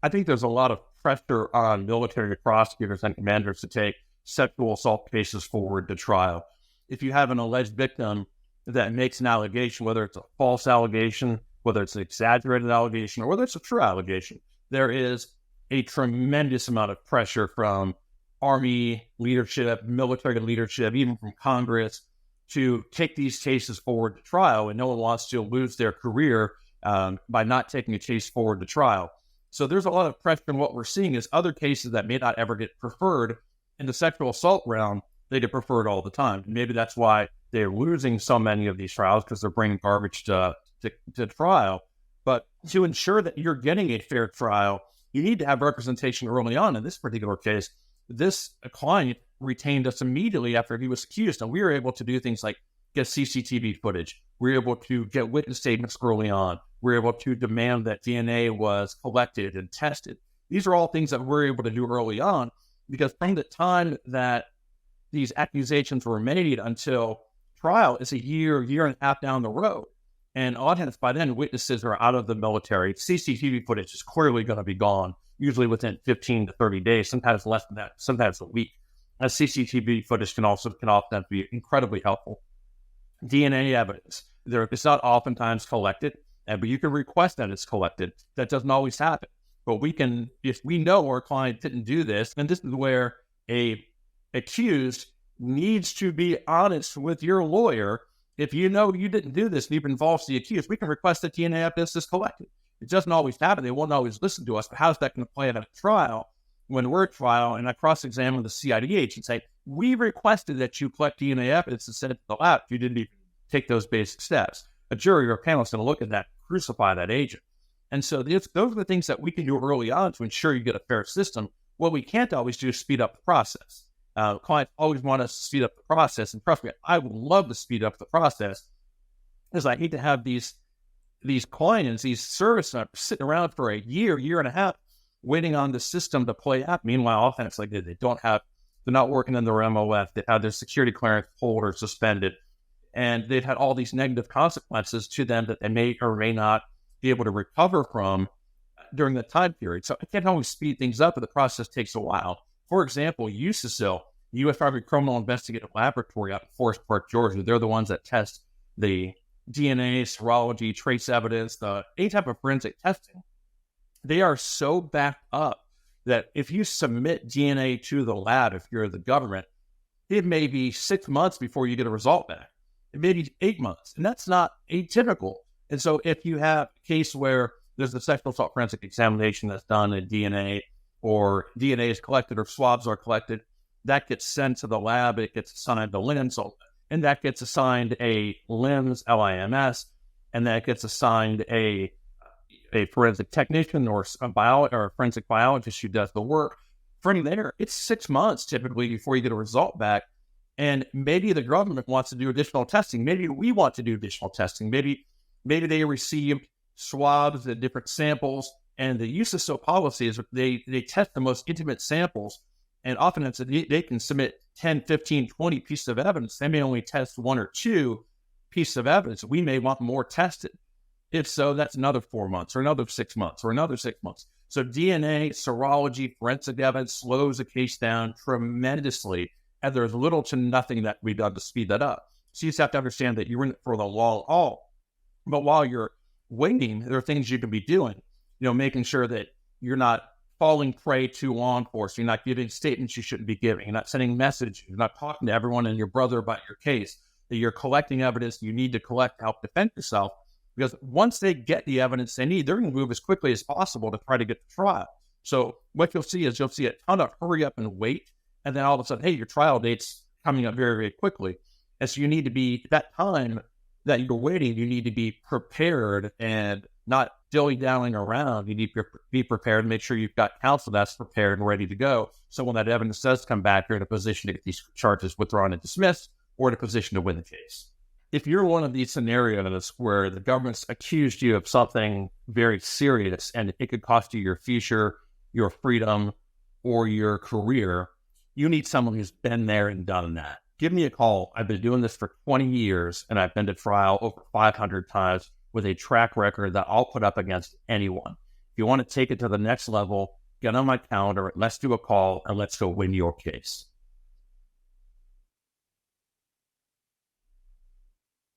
I think there's a lot of pressure on military prosecutors and commanders to take sexual assault cases forward to trial. If you have an alleged victim that makes an allegation, whether it's a false allegation, whether it's an exaggerated allegation, or whether it's a true allegation, there is a tremendous amount of pressure from Army leadership, military leadership, even from Congress, to take these cases forward to trial. And no one wants to lose their career by not taking a case forward to trial. So there's a lot of pressure, and what we're seeing is other cases that may not ever get preferred in the sexual assault realm, they get preferred all the time. And maybe that's why they're losing so many of these trials, because they're bringing garbage to trial. But to ensure that you're getting a fair trial, you need to have representation early on. In this particular case, this client retained us immediately after he was accused, and we were able to do things like get CCTV footage. We were able to get witness statements early on. We were able to demand that DNA was collected and tested. These are all things that we're able to do early on, because from the time that these accusations were made until trial is a year and a half down the road. And often by then, witnesses are out of the military. CCTV footage is clearly going to be gone, usually within 15 to 30 days, sometimes less than that, sometimes a week. As CCTV footage can often be incredibly helpful. DNA evidence, it's not oftentimes collected, but you can request that it's collected. That doesn't always happen. But we can, if we know our client didn't do this, and this is where a accused needs to be honest with your lawyer. If you know you didn't do this and you've involved the accused, we can request that DNA evidence is collected. It doesn't always happen. They won't always listen to us. But how's that going to play out at a trial? When we're at trial and I cross-examine the CID agent and say, we requested that you collect DNA evidence and send it to the lab if you didn't even take those basic steps. A jury or a panel is going to look at that, crucify that agent. And so those are the things that we can do early on to ensure you get a fair system. What we can't always do is speed up the process. Clients always want us to speed up the process. And trust me, I would love to speed up the process, because I hate to have these clients, these service members sitting around for a year and a half, waiting on the system to play out. Meanwhile, often it's like they're not working in their MOF. They've had their security clearance pulled or suspended, and they've had all these negative consequences to them that they may or may not be able to recover from during that time period. So I can't always speed things up, but the process takes a while. For example, USISIL, U.S. Army Criminal Investigative Laboratory out in Forest Park, Georgia, they're the ones that test the DNA, serology, trace evidence, any type of forensic testing. They are so backed up that if you submit DNA to the lab, if you're the government, it may be 6 months before you get a result back. It may be 8 months, and that's not atypical. And so if you have a case where there's a sexual assault forensic examination that's done in DNA, or DNA is collected or swabs are collected, that gets sent to the lab, it gets assigned to LIMS, and that gets assigned a LIMS, LIMS, and that gets assigned a forensic technician or a forensic biologist who does the work. From there, it's 6 months typically before you get a result back. And maybe the government wants to do additional testing. Maybe we want to do additional testing. Maybe they received swabs and different samples. And the USISO policy is they test the most intimate samples. And often they can submit 10, 15, 20 pieces of evidence. They may only test 1 or 2 pieces of evidence. We may want more tested. If so, that's another 4 months or another 6 months or another 6 months. So DNA, serology, forensic evidence slows a case down tremendously. And there's little to nothing that we've done to speed that up. So you just have to understand that you're in it for the long haul. But while you're waiting, there are things you can be doing. Making sure that you're not falling prey to law enforcement. You're not giving statements you shouldn't be giving. You're not sending messages. You're not talking to everyone and your brother about your case. That you're collecting evidence you need to collect to help defend yourself. Because once they get the evidence they need, they're going to move as quickly as possible to try to get to trial. So what you'll see is a ton of hurry up and wait. And then all of a sudden, hey, your trial date's coming up very, very quickly. And so you need to be, that time that you're waiting, you need to be prepared and not dilly-dallying around. You need to be prepared and make sure you've got counsel that's prepared and ready to go. So when that evidence does come back, you're in a position to get these charges withdrawn and dismissed, or in a position to win the case. If you're one of these scenarios where the government's accused you of something very serious and it could cost you your future, your freedom, or your career, you need someone who's been there and done that. Give me a call. I've been doing this for 20 years, and I've been to trial over 500 times with a track record that I'll put up against anyone. you want to take it to the next level, get on my calendar, let's do a call, and let's go win your case.